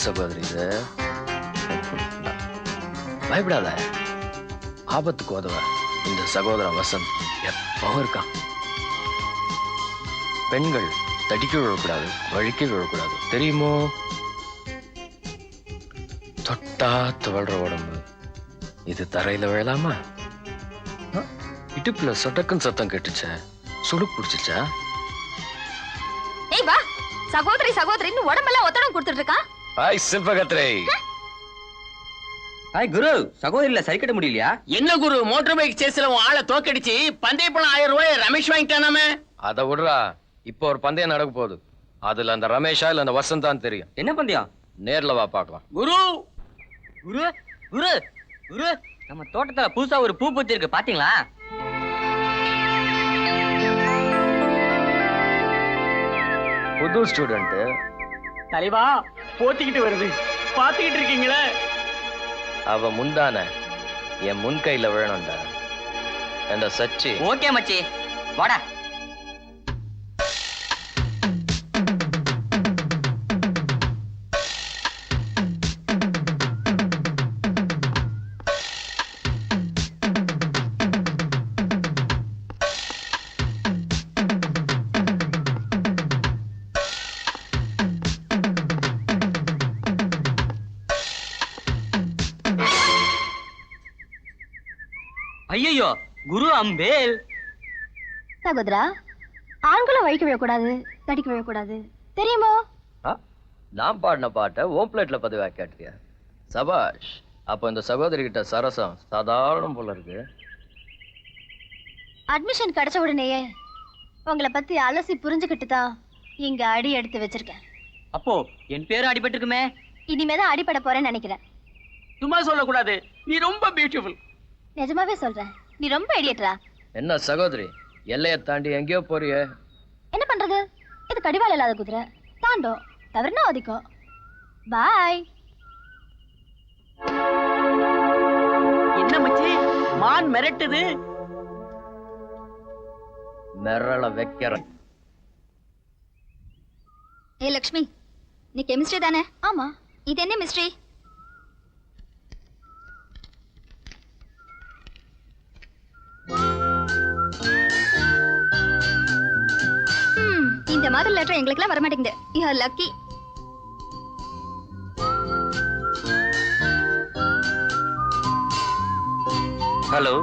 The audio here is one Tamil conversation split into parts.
சகோதரி இது. பயப்படாத, ஆபத்துக்கு உதவ இந்த சகோதரன் வசந்த் எப்பவும் இருக்கான். பெண்கள் தடிக்க விழக்கூடாது, வழிக்க விழக்கூடாது, தெரியுமோ? தொட்டா துவழ்ற உடம்பு இது தரையில விழலாமா? இடுப்புல சொடக்குன்னு சத்தம் கேட்டுச்ச, சுடு பிடிச்சிச்சா? ஏய் வா, சகோதரி சகோதரின்னு உடம்பெல்லாம் ஒத்தடம் கொடுத்துட்டு இருக்கான். ஹாய் சில்பகத்ரே. ஹாய் குரு, சகோதரில சரி கட்ட முடியலையா? என்ன குரு, மோட்டார் பைக் சேஸ்ல உன் ஆளை தோக்கடிச்சு பந்தய பணம் 1000 ரூபாய் ரமேஷ் வாங்கிட்டானாமே. அத விடுறா, இப்போ ஒரு பந்தயம் நடக்க போகுது. அதுல அந்த ரமேஷா இல்ல அந்த வசந்தான் தெரியும். என்ன பந்தயம்? நேர்ல வா பார்க்கலாம். குரு குரு குரு குரு, நம்ம தோட்டத்துல புதுசா ஒரு பூ பூத்தி இருக்கு, பாத்தீங்களா? புது ஸ்டூடெண்ட் தலைவா போத்திக்கிட்டு வருது, பாத்துக்கிட்டு இருக்கீங்களே. அவ முந்தான என் முன் கையில விழணும்டா. அந்த சச்சி. ஓகே மச்சி, வாடா. ஐயோ, குரு அம்பேல். சகோதரா, ஆண்களும் வழிக்க விழக்கூடாது, தடிக்க விழக்கூடாது, தெரியுமோ? நான் பாடின பாட்டை ஓம் பிளேட்ல பதிவா கேட்டியா? சபாஷ். அப்ப இந்த சகோதரி கிட்ட சரசம் சாதாரணம் போல இருக்கு. அட்மிஷன் கிடைச்ச உடனேயே உங்களை பத்தி அலசி புரிஞ்சுக்கிட்டு தான் இங்க அடி எடுத்து வச்சிருக்கேன். அப்போ என் பேரும் அடிபட்டிருக்குமே. இனிமேதான் அடிபட போறேன்னு நினைக்கிறேன். சும்மா சொல்லக்கூடாது, நீ ரொம்ப பியூட்டிஃபுல். நிஜமாவே சொல்றேன், நீ ரொம்ப ஐடியேட்டரா. என்ன சகோதரி, எல்லையை தாண்டி எங்கேயோ போறிய? என்ன பண்றது, இது கடிவாள இல்லாத குதிரை, தாண்டோம், தவறுனா ஒதிக்கும். பாய். என்ன மச்சி, மான் மிரட்டுது. மிரள வைக்கிறேன். ஏ லக்ஷ்மி, நீ கெமிஸ்ட்ரி தானே? ஆமா. இது என்ன மிஸ்ட்ரி? இந்த மாதிரி லெட்டர் எங்களுக்குலாம் வர மாட்டேங்குது. You are lucky. ஹலோ.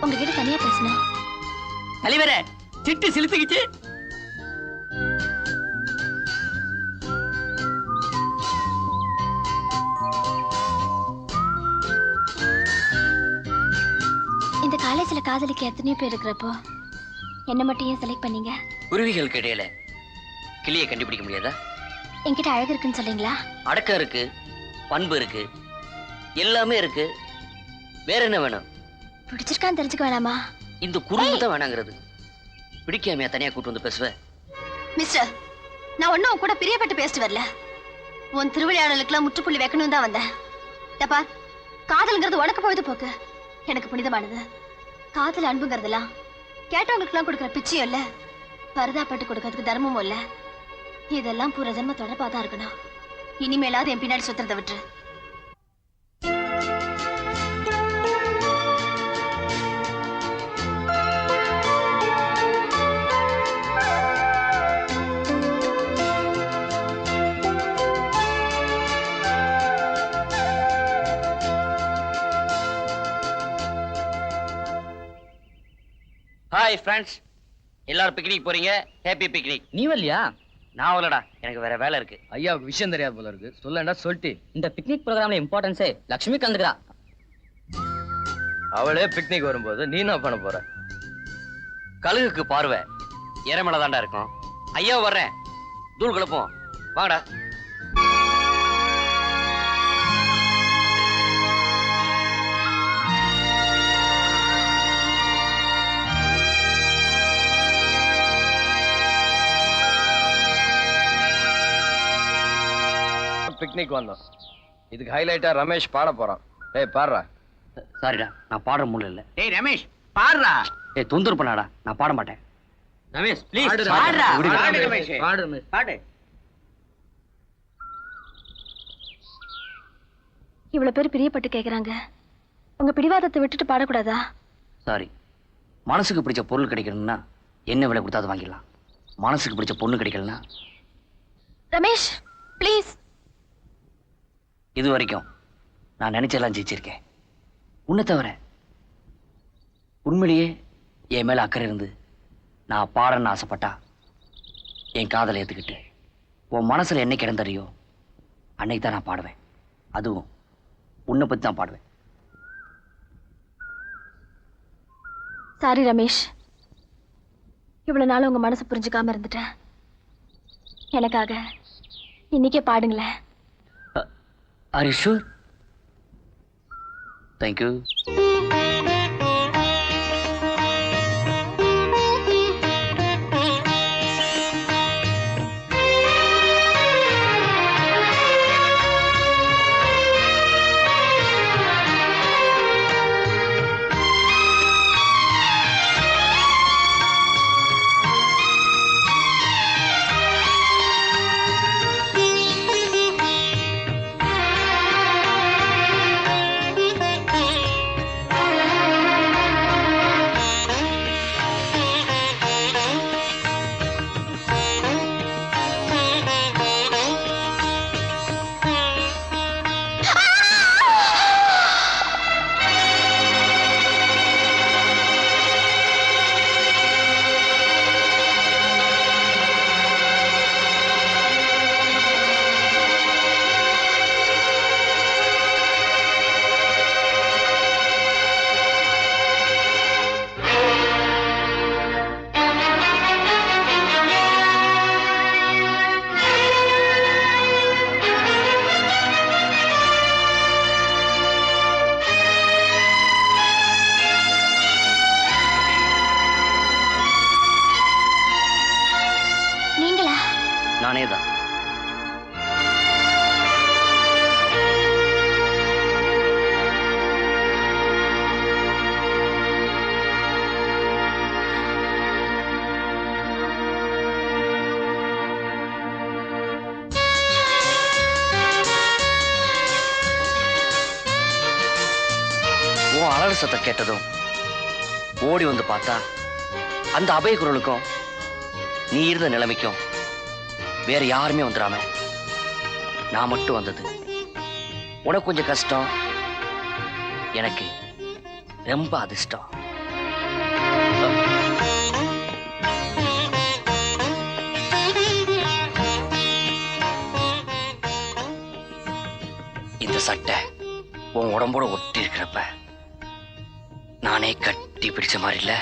உங்ககிட்ட தனியா பேசணும். தலைவரே, சிட்டு சிலுத்துக்கிச்சு. இந்த காலேஜ்ல காதலிக்க எத்தனையோ பேர் இருக்கிறப்போ என்ன மட்டும் ஏன் செலக்ட் பண்ணீங்க? குருவிகளுக்கு இடையில கிளியை கண்டுபிடிக்க முடியாதா? என்கிட்ட அழகு இருக்குன்னு சொல்றீங்களா? அடக்கம் இருக்கு, பண்பு இருக்கு, எல்லாமே இருக்கு. வேற என்ன வேணும்? பிடிச்சிருக்கான்னு தெரிஞ்சுக்க வேணாமா? இந்த குறும்பு தான் வேணாங்கிறது. பிடிக்காமையா தனியா கூட்டு வந்து பேசுவேன்? மிஸ்டர், நான் ஒன்னும் உன் கூட பிரியப்பட்டு பேசிட்டு வரல. உன் திருவிளையாடலுக்குலாம் முற்றுப்புள்ளி வைக்கணும் தான் வந்தேன். தப்பா, காதல்ங்கிறது உனக்கு பொழுது போக்கு, எனக்கு புனிதமானது. காதல் அன்புங்கிறதெல்லாம் கேட்டவங்களுக்குலாம் கொடுக்குற பிச்சையும் இல்ல, பரதாப்பட்டு கொடுக்கறதுக்கு தர்மமும் இல்ல. இதெல்லாம் பூர ஜென்ம தொடர்பா தான் இருக்கணும். இனிமேலாவது என் பின்னாடி சுத்துறதை விட்டு. ஹாய் ஃப்ரெண்ட்ஸ், எல்லாரும் பிக்னிக் போறீங்க. Happy picnic. நீ வரலையா? நான் வரலடா, எனக்கு வேற வேலை இருக்கு. ஐயா விஷயம் தெரியாது போல இருக்கு, சொல்லண்டா சொல்லிட்டு. இந்த பிக்னிக் ப்ரோக்ராம்ல இம்பார்ட்டன்ஸே லட்சுமி கலந்துக்கிறா. அவளே பிக்னிக் வரும்போது நீ என்ன பண்ண போற? கழுகுக்கு பார்வை இறமலை தாண்டா இருக்கும். ஐயா வர்றேன், தூள் குழப்பம். வாங்கடா. பிக்னிக் வந்தோம். இதுக்கு ஹைலைட்டா ரமேஷ் பாட போறான். ஏய் பாடுறா. சாரிடா, நான் பாடுற மூல இல்ல. டேய் ரமேஷ் பாடுறா. ஏய் தொந்தரவு பண்ணாடா, நான் பாட மாட்டேன். ரமேஷ் ப்ளீஸ் பாடுடா. பாடுறா. விடுடா. பாடு ரமேஷ். பாடு ரமேஷ். பாடு. இவ்வளவு பேர் பிரியப்பட்டு கேக்குறாங்க, உங்க பிடிவாதத்தை விட்டுட்டு பாடக்கூடாதா? சாரி. மனசுக்கு பிடிச்ச பொருள் கிடைக்கணும்னா என்ன விலை கொடுத்தாது வாங்கிடலாம். மனசுக்கு பிடிச்ச பொண்ணு கிடைக்கலன்னா ரமேஷ் ப்ளீஸ். இது வரைக்கும் நான் நினைச்செல்லாம் ஜெயிச்சிருக்கேன். உன்னை தவிர உண்மையிலேயே என் மேல அக்கறை இருந்து நான் பாடன்னு ஆசைப்பட்டா என் காதலை ஏத்துக்கிட்டு உன் மனசுல என்னைக்கு கிடந்தறியோ அன்னைக்கு தான் நான் பாடுவேன். அதுவும் உன்னை பத்தி தான் பாடுவேன். சாரி ரமேஷ், இவ்வளவு நாள் உங்க மனசு புரிஞ்சுக்காம இருந்துட்டேன். எனக்காக இன்னைக்கே பாடுங்களேன். Are you sure? தேங்க்யூ. நானே தான். உன் அலறல் சத்தம் கேட்டதும் ஓடி வந்து பார்த்தா அந்த அபய குரலுக்கும் நீ இருந்த நிலைமைக்கும் வேற யாருமே வந்துடாம நான் மட்டும் வந்தது. உனக்கு கொஞ்சம் கஷ்டம், எனக்கு ரொம்ப அதிர்ஷ்டம். இந்த சட்டை உன் உடம்போட ஒட்டி இருக்கிறப்ப நானே கட்டி பிடிச்ச மாதிரி இல்ல?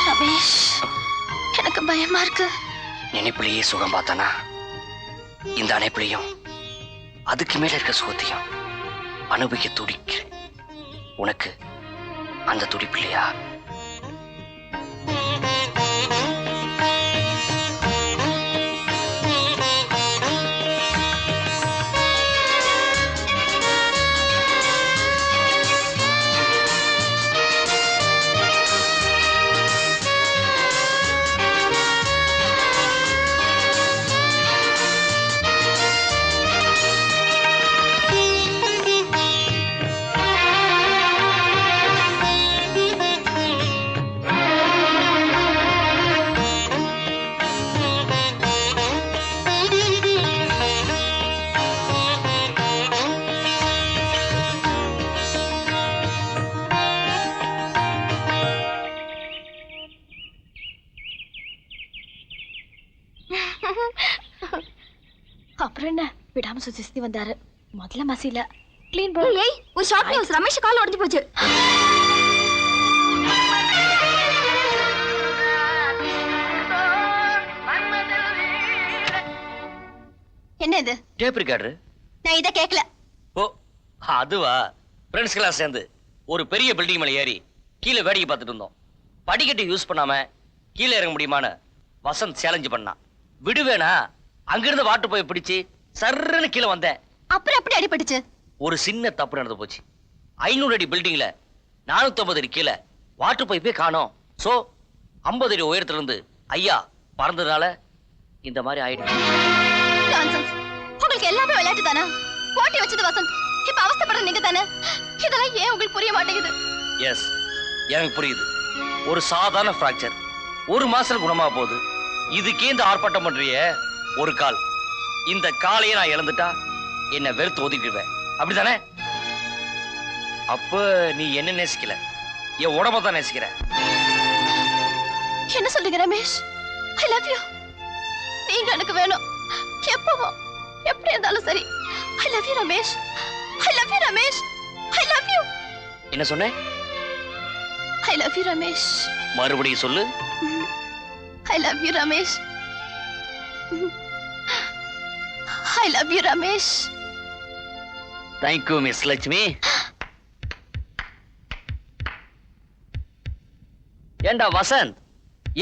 ரமேஷ், எனக்கு பயமா இருக்கு. நினைப்புலயே சுகம் பார்த்தானா இந்த அணைப்புலையும் அதுக்கு மேல இருக்க சுகத்தையும் அனுபவிக்க துடிக்கிறேன். உனக்கு அந்த துடிப்பு இல்லையா? அப்புறம் என்ன, விடாம சுத்தி வந்தாரு. முதல்ல மசில கிளீன் போ. ஏய், ஒரு ஷார்ட் நியூஸ், ரமேஷ் கால் உடைஞ்சு போச்சு. என்ன இது? Tape recorder. நான் இத கேக்கல. ஓ, அதுவா, ஃப்ரெண்ட்ஸ்கெல்லாம் சேர்ந்து ஒரு பெரிய பில்டிங் மேல ஏறி கீழே வேடிக்கை பார்த்துட்டு இருந்தோம். படிக்கட்டு யூஸ் பண்ணாம கீழே இறங்க முடியுமான்னு வசந்த் சேலஞ்சு பண்ணான். விடுவேனா? அங்கிருந்து வாட்டு போய் பிடிச்சு சர்ன்னு கீழே வந்தேன். அப்புறம் எப்படி அடிபட்டுச்சு? ஒரு சின்ன தப்பு நடந்து போச்சு. 500 அடி பில்டிங்ல 450 அடி கீழே வாட்டு போய் காணோம். சோ 50 அடி உயரத்துல இருந்து ஐயா பறந்ததுனால இந்த மாதிரி ஆயிடுச்சு. Nonsense. உங்களுக்கு எல்லாமே விளையாட்டு தானே? போட்டி வச்சது வசந்த், இப்ப அவஸ்தைப்படுற நீங்க தானே? இதெல்லாம் ஏன் உங்களுக்கு புரிய மாட்டேங்குது? எஸ், எனக்கு புரியுது. ஒரு சாதாரண பிராக்சர் 1 மாசத்துல குணமா போகுது. இதுக்கே இந்த ஆர்ப்பாட்டம் பண்றிய? ஒரு கால், இந்த காலையே நான் இழந்துட்டா என்ன வெறுத்து ஒதுக்கிடுவேன், அப்படித்தானே? அப்ப நீ என்ன நேசிக்கல, என் உடம்ப தான் நேசிக்கிற. என்ன சொல்றீங்க ரமேஷ்? I love you. நீங்க எனக்கு வேணும். எப்பவும் எப்படி இருந்தாலும் சரி. I love you Ramesh. I love you Ramesh. I love you. என்ன சொன்ன? I love you Ramesh. மறுபடியும் சொல்லு. I love you Ramesh. I love you Ramesh. Thank you miss Lakshmi. ஏண்டா வசந்த்,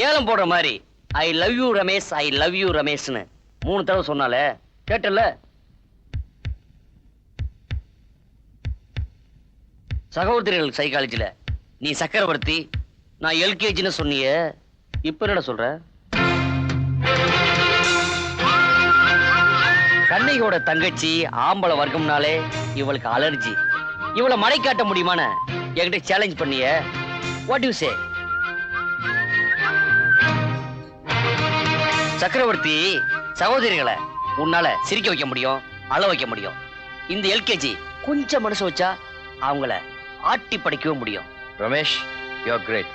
ஏலம் போடுற மாதிரி I love you Ramesh, I love you ரமேஷ்னு 3 தடவை சொன்னாலே கேட்டல? சகோதரிகள் சைக்காலஜில நீ சக்கரவர்த்தி, நான் எல்கேஜின்னு சொன்னிய, இப்ப என்ன சொல்ற? கண்ணையோட தங்கச்சி ஆம்பளை வர்க்கம்னாலே இவளுக்கு அலர்ஜி. இவளை மடை காட்ட முடியுமான என்கிட்ட சேலஞ்ச் பண்ணிய. What you say? சக்கரவர்த்தி, சகோதரிகளை உன்னால சிரிக்க வைக்க முடியும், அழ வைக்க முடியும். இந்த எல்கேஜி கொஞ்சம் மனசு வச்சா அவங்கள ஆட்டி படைக்கவும் முடியும். Ramesh, you are great.